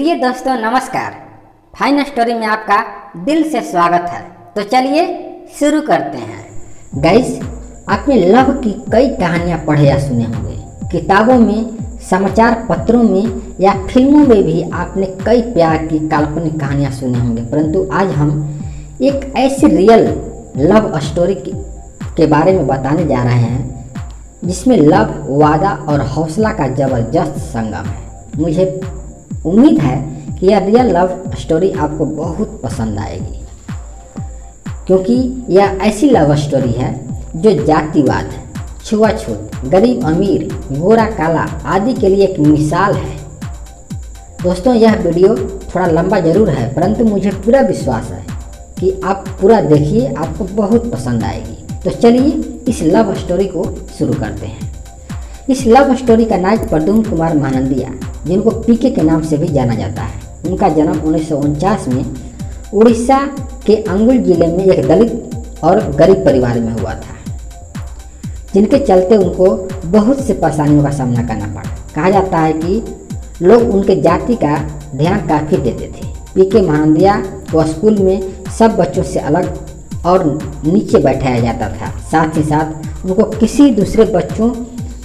प्रिय दोस्तों नमस्कार। फाइन स्टोरी में आपका दिल से स्वागत है। तो चलिए शुरू करते हैं। गाइस, आपने लव की कई कहानियां पढ़े या सुने होंगे। किताबों में, समाचार पत्रों में या फिल्मों में भी आपने कई प्यार की काल्पनिक कहानियां सुने होंगे। परंतु आज हम एक ऐसी रियल लव स्टोरी के बारे में बताने जा रहे हैं जिसमें लव, वादा और हौसला का जबरदस्त संगम है। मुझे उम्मीद है कि यह रियल लव स्टोरी आपको बहुत पसंद आएगी, क्योंकि यह ऐसी लव स्टोरी है जो जातिवाद, छुआछूत, गरीब अमीर, गोरा काला आदि के लिए एक मिसाल है। दोस्तों, यह वीडियो थोड़ा लंबा जरूर है, परंतु मुझे पूरा विश्वास है कि आप पूरा देखिए, आपको बहुत पसंद आएगी। तो चलिए इस लव स्टोरी को शुरू करते हैं। इस लव स्टोरी का नायक प्रद्युम्न कुमार महानंदिया, जिनको पीके के नाम से भी जाना जाता है। उनका जन्म 1949 में उड़ीसा के अंगुल जिले में एक दलित और गरीब परिवार में हुआ था, जिनके चलते उनको बहुत से परेशानियों का सामना करना पड़ा। कहा जाता है कि लोग उनके जाति का ध्यान काफ़ी देते थे। पीके महानंदिया को स्कूल में सब बच्चों से अलग और नीचे बैठाया जाता था। साथ ही साथ उनको किसी दूसरे बच्चों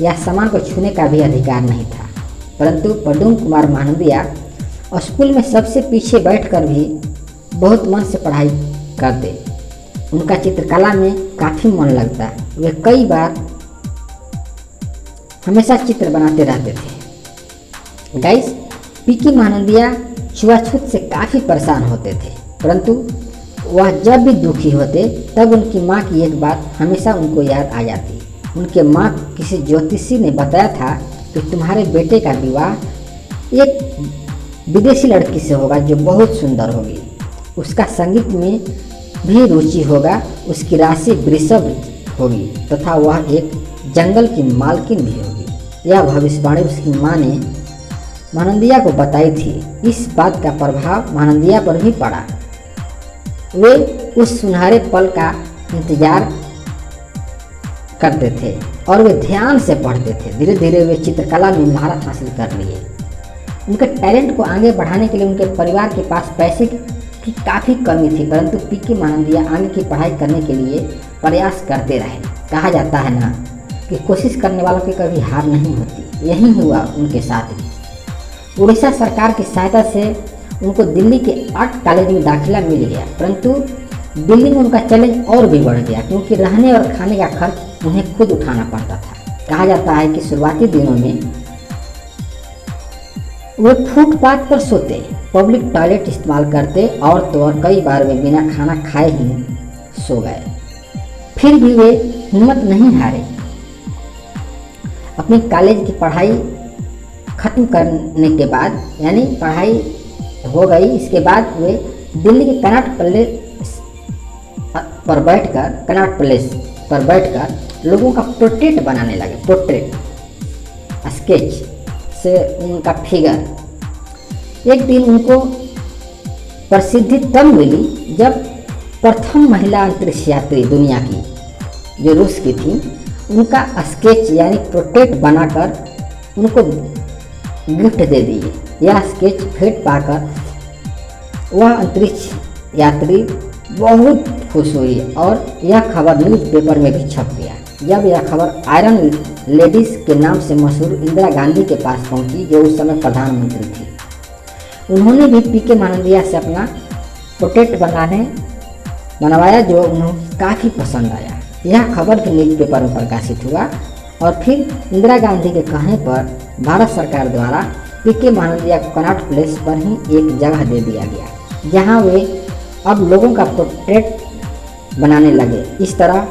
या सामान को छूने का भी अधिकार नहीं था। परंतु प्रद्युम्न कुमार महानंदिया स्कूल में सबसे पीछे बैठकर भी बहुत मन से पढ़ाई करते। उनका चित्रकला में काफ़ी मन लगता। वे कई बार हमेशा चित्र बनाते रहते थे। गाइस, पीके महानंदिया छुआछूत से काफ़ी परेशान होते थे, परंतु वह जब भी दुखी होते तब उनकी माँ की एक बात हमेशा उनको याद आ जाती। उनके माँ किसी ज्योतिषी ने बताया था कि तुम्हारे बेटे का विवाह एक विदेशी लड़की से होगा जो बहुत सुंदर होगी, उसका संगीत में भी रुचि होगा, उसकी राशि वृषभ होगी तथा वह एक जंगल की मालकिन भी होगी। यह भविष्यवाणी उसकी माँ ने महानंदिया को बताई थी। इस बात का प्रभाव महानंदिया पर भी पड़ा। वे उस सुनहरे पल का इंतजार करते थे और वे ध्यान से पढ़ते थे। धीरे धीरे वे चित्रकला में महारत हासिल कर लिए। उनके टैलेंट को आगे बढ़ाने के लिए उनके परिवार के पास पैसे की काफ़ी कमी थी, परंतु पीके महानंदिया आगे की पढ़ाई करने के लिए प्रयास करते रहे। कहा जाता है ना कि कोशिश करने वालों की कभी हार नहीं होती। यही हुआ उनके साथ भी। उड़ीसा सरकार की सहायता से उनको दिल्ली के आर्ट कॉलेज में दाखिला मिल गया, परंतु दिल्ली में उनका चैलेंज और भी बढ़ गया, क्योंकि रहने और खाने का खर्च उन्हें खुद उठाना पड़ता था। कहा जाता है कि शुरुआती दिनों में वे फुटपाथ पर सोते, पब्लिक टॉयलेट इस्तेमाल करते और तो और कई बार वे बिना खाना खाए ही सो गए। फिर भी वे हिम्मत नहीं हारे। अपनी कॉलेज की पढ़ाई खत्म करने के बाद, यानी पढ़ाई हो गई, इसके बाद वे दिल्ली के कनॉट पैलेस पर बैठकर लोगों का पोर्ट्रेट बनाने लगे। पोर्ट्रेट स्केच से उनका फिगर। एक दिन उनको प्रसिद्धि तब मिली जब प्रथम महिला अंतरिक्ष यात्री दुनिया की, जो रूस की थी, उनका स्केच यानी पोर्ट्रेट बनाकर उनको गिफ्ट दे दिए। यह स्केच भेंट पाकर वह अंतरिक्ष यात्री बहुत खुश हुई और यह खबर न्यूज़पेपर में भी छप गया। जब यह खबर आयरन लेडीज के नाम से मशहूर इंदिरा गांधी के पास पहुंची, जो उस समय प्रधानमंत्री थी, उन्होंने भी पीके महानंदिया से अपना पोर्ट्रेट बनवाया, जो उन्हें काफ़ी पसंद आया। यह खबर भी न्यूज़पेपर में प्रकाशित हुआ और फिर इंदिरा गांधी के कहने पर भारत सरकार द्वारा पीके महानंदिया को कनॉट प्लेस पर ही एक जगह दे दिया गया, जहां वे अब लोगों का पोर्ट्रेट बनाने लगे। इस तरह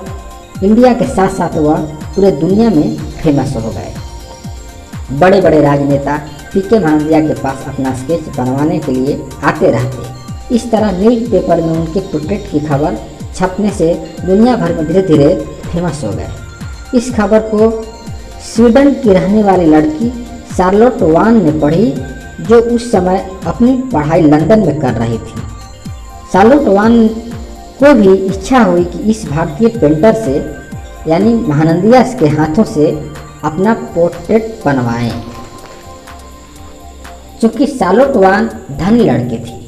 इंडिया के साथ साथ वह पूरे दुनिया में फेमस हो गए। बड़े बड़े राजनेता पीके महानंदिया के पास अपना स्केच बनवाने के लिए आते रहते। इस तरह न्यूज़पेपर में उनके पोर्ट्रेट की खबर छपने से दुनिया भर में धीरे धीरे फेमस हो गए। इस खबर को स्वीडन की रहने वाली लड़की शार्लोट वान ने पढ़ी, जो उस समय अपनी पढ़ाई लंदन में कर रही थी। शार्लोट वान को भी इच्छा हुई कि इस भारतीय पेंटर से, यानी महानंदिया के हाथों से अपना पोर्ट्रेट बनवाएं। चूँकि शार्लोट वान धनी लड़के थी,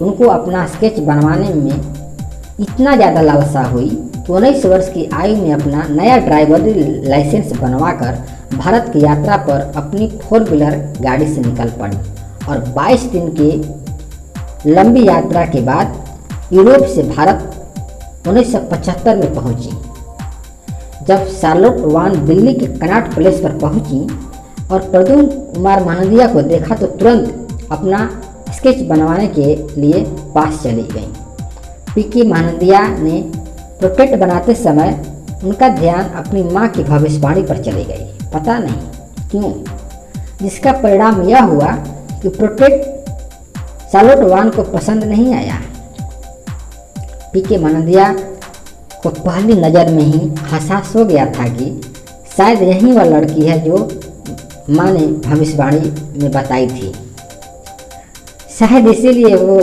उनको अपना स्केच बनवाने में इतना ज़्यादा लालसा हुई कि 19 वर्ष की आयु में अपना नया ड्राइवरी लाइसेंस बनवाकर भारत की यात्रा पर अपनी 4 व्हीलर गाड़ी से निकल पड़ी और 22 दिन के लंबी यात्रा के बाद यूरोप से भारत 1975 में पहुंची। जब शार्लोट वान दिल्ली के कनॉट प्लेस पर पहुंची और प्रद्युम्न कुमार मानदिया को देखा तो तुरंत अपना स्केच बनवाने के लिए पास चली गई। पीके मानदिया ने प्रोटेक्ट बनाते समय उनका ध्यान अपनी मां की भविष्यवाणी पर चली गई, पता नहीं क्यों, जिसका परिणाम यह हुआ कि प्रोटेक्ट शार्लोट वान को पसंद नहीं आया। पीके मानदिया को पहली नज़र में ही एहसास हो गया था कि शायद यही वह लड़की है जो माँ ने भविष्यवाणी में बताई थी। शायद इसीलिए वो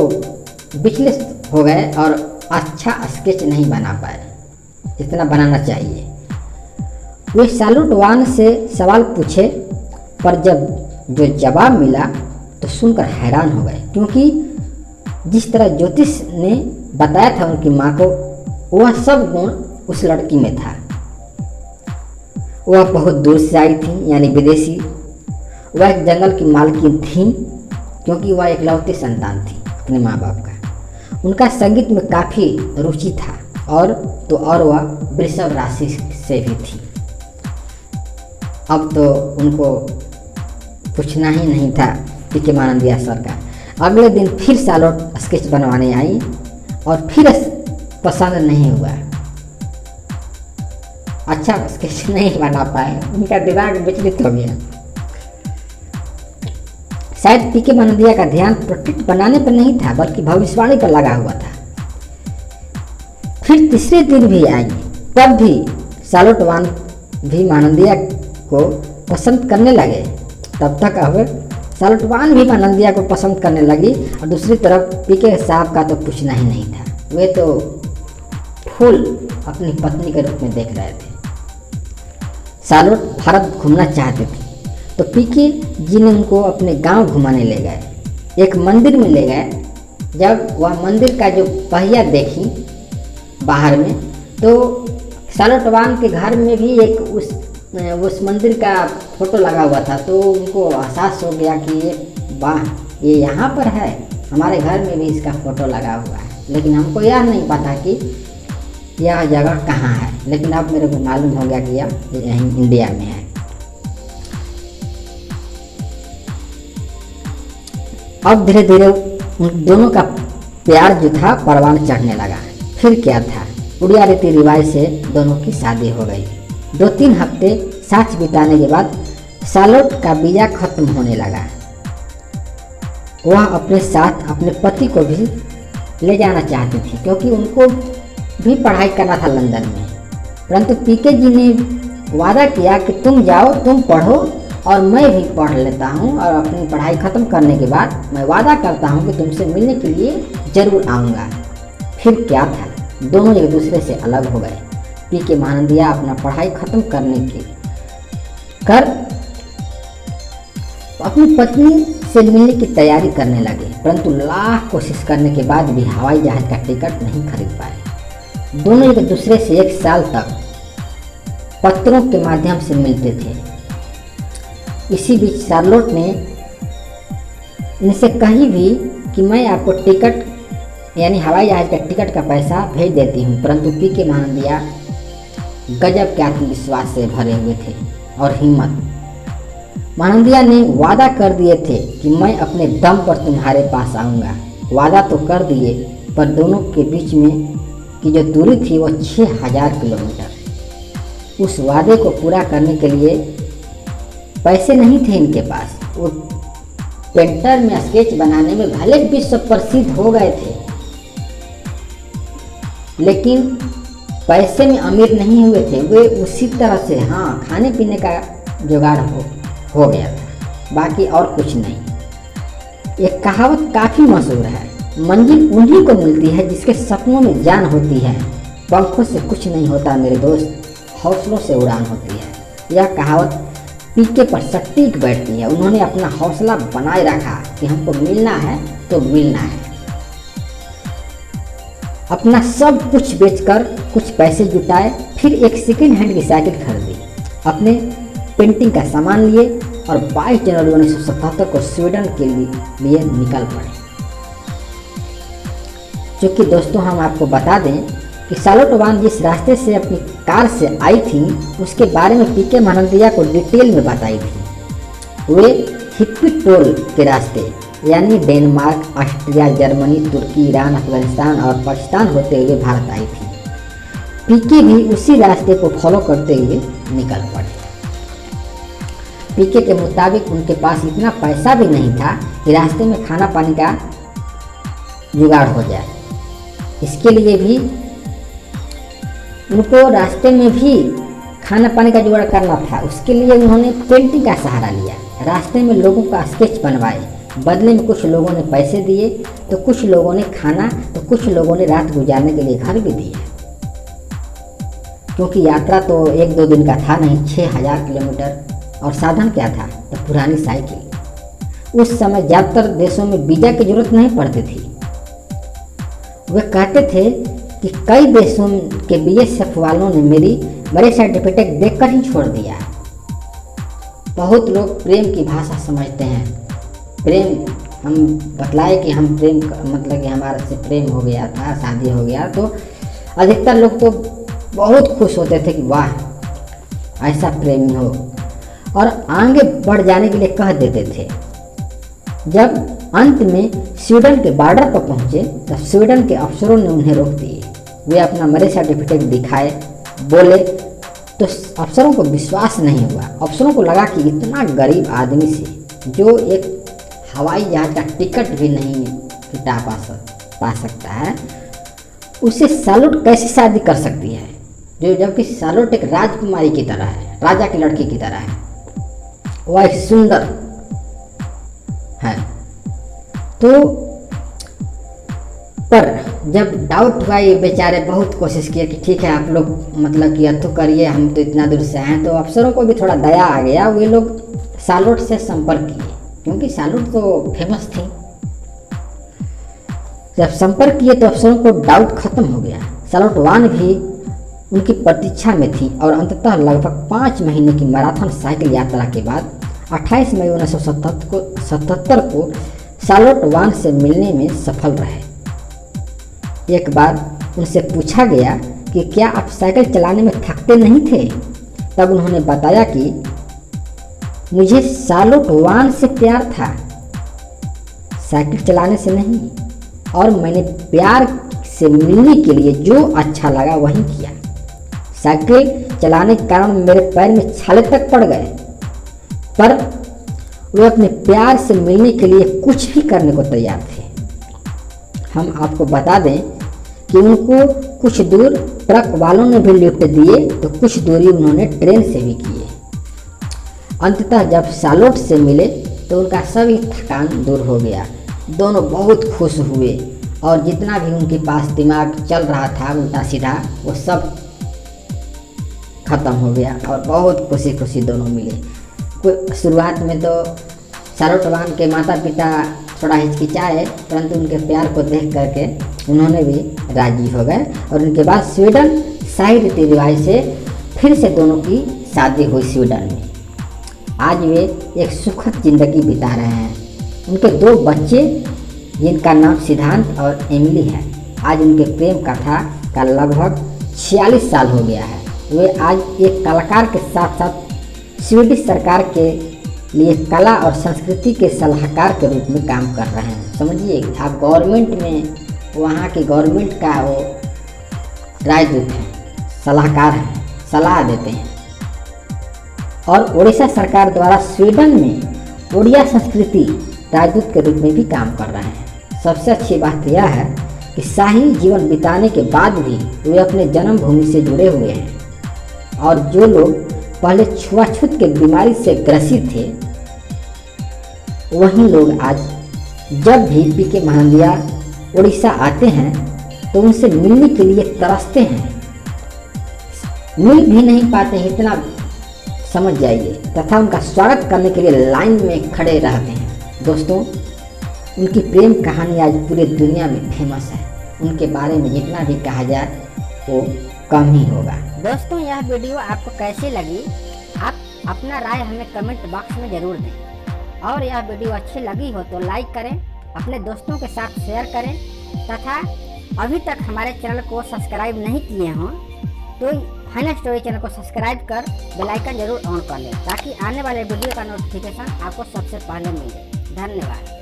विचलित हो गए और अच्छा स्केच नहीं बना पाए जितना बनाना चाहिए। वे शार्लोट वान से सवाल पूछे, पर जब जो जवाब मिला तो सुनकर हैरान हो गए, क्योंकि जिस तरह ज्योतिष ने बताया था उनकी माँ को, वह सब गुण उस लड़की में था। वह बहुत दूर से आई थी, यानी विदेशी। वह एक जंगल की मालकिन थी, क्योंकि वह इकलौती संतान थी अपने माँ बाप का। उनका संगीत में काफ़ी रुचि था और वह वृषभ राशि से भी थी। अब तो उनको पूछना ही नहीं था पीके मानदिया सर का। अगले दिन फिर शार्लोट स्केच बनवाने आई और फिर पसंद नहीं हुआ, अच्छा स्केच नहीं बना पाए, उनका दिमाग विचलित हो गया। शायद पीके मानदिया का ध्यान प्रोटेक्ट बनाने पर नहीं था, बल्कि भविष्यवाणी पर लगा हुआ था। फिर तीसरे दिन भी आई, तब भी शार्लोट वान भी मानदिया को पसंद करने लगे। तब तक अब शार्लोट वान भी मानदिया को पसंद करने लगी और दूसरी तरफ पीके साहब का तो पूछना ही नहीं था। वे तो फूल अपनी पत्नी के रूप में देख रहे थे। शार्लोट भारत घूमना चाहते थे, तो पीके जी ने उनको अपने गांव घुमाने ले गए। एक मंदिर में ले गए। जब वह मंदिर का जो पहिया देखी बाहर में, तो शार्लोट वान के घर में भी एक उस मंदिर का फोटो लगा हुआ था। तो उनको एहसास हो गया कि ये वाह, ये यहाँ पर है, हमारे घर में भी इसका फोटो लगा हुआ है, लेकिन हमको यह नहीं पता कि यह जगह कहाँ है। लेकिन अब मेरे को मालूम हो गया कि यह यहीं इंडिया में है। अब धीरे धीरे उन दोनों का प्यार जो था परवान चढ़ने लगा। फिर क्या था, उड़िया रीति रिवाज से दोनों की शादी हो गई। 2-3 हफ्ते साथ बिताने के बाद शार्लोट का वीज़ा खत्म होने लगा। वह अपने साथ अपने पति को भी ले जाना चाहती थी, क्योंकि उनको भी पढ़ाई करना था लंदन में। परंतु पीके जी ने वादा किया कि तुम जाओ, तुम पढ़ो और मैं भी पढ़ लेता हूँ, और अपनी पढ़ाई ख़त्म करने के बाद मैं वादा करता हूँ कि तुमसे मिलने के लिए ज़रूर आऊँगा। फिर क्या था, दोनों एक दूसरे से अलग हो गए। पीके मानदिया अपना पढ़ाई ख़त्म करने के कर अपनी पत्नी से मिलने की तैयारी करने लगे, परंतु लाख कोशिश करने के बाद भी हवाई जहाज़ का टिकट नहीं खरीद पाए। दोनों एक दूसरे से 1 साल तक पत्रों के माध्यम से मिलते थे। इसी बीच शार्लोट ने इनसे कही भी कि मैं आपको टिकट यानी हवाई जहाज़ का टिकट का पैसा भेज देती हूँ, परंतु पीके मानदिया गजब के आत्मविश्वास से भरे हुए थे और हिम्मत। मानदिया ने वादा कर दिए थे कि मैं अपने दम पर तुम्हारे पास आऊँगा। वादा तो कर दिए, पर दोनों के बीच में की जो दूरी थी वो 6000 किलोमीटर। उस वादे को पूरा करने के लिए पैसे नहीं थे इनके पास। वो पेंटर में स्केच बनाने में भले विश्व प्रसिद्ध हो गए थे, लेकिन पैसे में अमीर नहीं हुए थे। वे उसी तरह से खाने पीने का जुगाड़ हो गया था, बाकी और कुछ नहीं। एक कहावत काफ़ी मशहूर है, मंजिल उन्हीं को मिलती है जिसके सपनों में जान होती है। पंखों से कुछ नहीं होता मेरे दोस्त, हौसलों से उड़ान होती है। यह कहावत पीके पर सटीक बैठती है। उन्होंने अपना हौसला बनाए रखा कि हमको मिलना है तो मिलना है। अपना सब कुछ बेचकर कुछ पैसे जुटाए, फिर एक सेकेंड हैंड की साइकिल खरीदी, अपने पेंटिंग का सामान लिए और 22 जनवरी 1977 को स्वीडन के लिए निकल पड़े। क्योंकि दोस्तों हम आपको बता दें कि शार्लोट वान जिस रास्ते से अपनी कार से आई थी उसके बारे में पीके महानंदिया को डिटेल में बताई थी। वे हिप्पी टोल के रास्ते यानी डेनमार्क, ऑस्ट्रिया, जर्मनी, तुर्की, ईरान, अफगानिस्तान और पाकिस्तान होते हुए भारत आई थी। पीके भी उसी रास्ते को फॉलो करते हुए निकल पड़े। पीके के मुताबिक उनके पास इतना पैसा भी नहीं था कि रास्ते में खाना पानी का जुगाड़ हो जाए। इसके लिए भी उनको रास्ते में भी खाना पानी का जुगाड़ करना था। उसके लिए उन्होंने पेंटिंग का सहारा लिया। रास्ते में लोगों का स्केच बनवाए, बदले में कुछ लोगों ने पैसे दिए तो कुछ लोगों ने खाना तो कुछ लोगों ने रात गुजारने के लिए घर भी दिए। क्योंकि यात्रा तो 1-2 दिन का था नहीं, 6000 किलोमीटर, और साधन क्या था तो पुरानी साइकिल। उस समय ज़्यादातर देशों में वीज़ा की जरूरत नहीं पड़ती थी। वे कहते थे कि कई देशों के बीएसएफ वालों ने मेरे सर्टिफिकेट देखकर ही छोड़ दिया। बहुत लोग प्रेम की भाषा समझते हैं। प्रेम हम बतलाए कि हम प्रेम मतलब कि हमारे से प्रेम हो गया था, शादी हो गया, तो अधिकतर लोग तो बहुत खुश होते थे कि वाह ऐसा प्रेमी हो, और आगे बढ़ जाने के लिए कह देते थे। जब अंत में स्वीडन के बॉर्डर पर पहुंचे तब स्वीडन के अफसरों ने उन्हें रोक दिए। वे अपना मैरिज सर्टिफिकेट दिखाए, बोले, तो अफसरों को विश्वास नहीं हुआ। अफसरों को लगा कि इतना गरीब आदमी से जो एक हवाई जहाज का टिकट भी नहीं पा सकता है, उससे शार्लोट कैसे शादी कर सकती है, जो जबकि शार्लोट एक राजकुमारी की तरह है, राजा की लड़की की तरह है, वह एक सुंदर है। तो पर जब डाउट हुआ, ये बेचारे बहुत कोशिश किए कि ठीक है आप लोग मतलब कि अथु करिए, हम तो इतना दूर से हैं। तो अफसरों को भी थोड़ा दया आ गया। वे लोग शार्लोट से संपर्क किए क्योंकि शार्लोट तो फेमस थी। जब संपर्क किए तो अफसरों को डाउट खत्म हो गया। शार्लोट वान भी उनकी प्रतीक्षा में थी और अंततः लगभग 5 महीने की मैराथन साइकिल यात्रा के बाद 28 मई 1977 को शार्लोट वान से मिलने में सफल रहे। एक बार उनसे पूछा गया कि क्या आप साइकिल चलाने में थकते नहीं थे? तब उन्होंने बताया कि मुझे शार्लोट वान से प्यार था, साइकिल चलाने से नहीं, और मैंने प्यार से मिलने के लिए जो अच्छा लगा वही किया। साइकिल चलाने के कारण मेरे पैर में छाले तक पड़ गए, पर वे अपने प्यार से मिलने के लिए कुछ भी करने को तैयार थे। हम आपको बता दें कि उनको कुछ दूर ट्रक वालों ने भी लिफ्ट दिए तो कुछ दूरी उन्होंने ट्रेन से भी किए। अंततः जब शार्लोट से मिले तो उनका सभी थकान दूर हो गया। दोनों बहुत खुश हुए और जितना भी उनके पास दिमाग चल रहा था उल्टा सीधा, वो सब खत्म हो गया और बहुत खुशी खुशी दोनों मिले। शुरुआत में तो शार्लोट वान के माता पिता थोड़ा हिचकिचाए, परंतु उनके प्यार को देख करके उन्होंने भी राजी हो गए और उनके बाद स्वीडन शाही रीति रिवाज से फिर से दोनों की शादी हुई स्वीडन में। आज वे एक सुखद जिंदगी बिता रहे हैं। उनके 2 बच्चे जिनका नाम सिद्धांत और एमिली है। आज उनके प्रेम कथा का लगभग 46 साल हो गया है। वे आज एक कलाकार के साथ साथ स्वीडिश सरकार के लिए कला और संस्कृति के सलाहकार के रूप में काम कर रहे हैं। समझिए, आप गवर्नमेंट में, वहाँ की गवर्नमेंट का वो राजदूत हैं, सलाहकार हैं, सलाह देते हैं। और उड़ीसा सरकार द्वारा स्वीडन में उड़िया संस्कृति राजदूत के रूप में भी काम कर रहे हैं। सबसे अच्छी बात यह है कि शाही जीवन बिताने के बाद भी वे अपने जन्मभूमि से जुड़े हुए हैं, और जो लोग पहले छुआछूत के बीमारी से ग्रसित थे, वही लोग आज जब भी पीके महानंदिया उड़ीसा आते हैं तो उनसे मिलने के लिए तरसते हैं। मिल भी नहीं पाते हैं, इतना समझ जाइए तथा उनका स्वागत करने के लिए लाइन में खड़े रहते हैं। दोस्तों, उनकी प्रेम कहानी आज पूरे दुनिया में फेमस है। उनके बारे में जितना भी कहा जाए वो कम ही होगा। दोस्तों, यह वीडियो आपको कैसी लगी, आप अपना राय हमें कमेंट बॉक्स में ज़रूर दें। और यह वीडियो अच्छी लगी हो तो लाइक करें, अपने दोस्तों के साथ शेयर करें तथा अभी तक हमारे चैनल को सब्सक्राइब नहीं किए हों तो फाइनल स्टोरी चैनल को सब्सक्राइब कर बेल आइकन जरूर ऑन कर लें ताकि आने वाले वीडियो का नोटिफिकेशन आपको सबसे पहले मिले। धन्यवाद।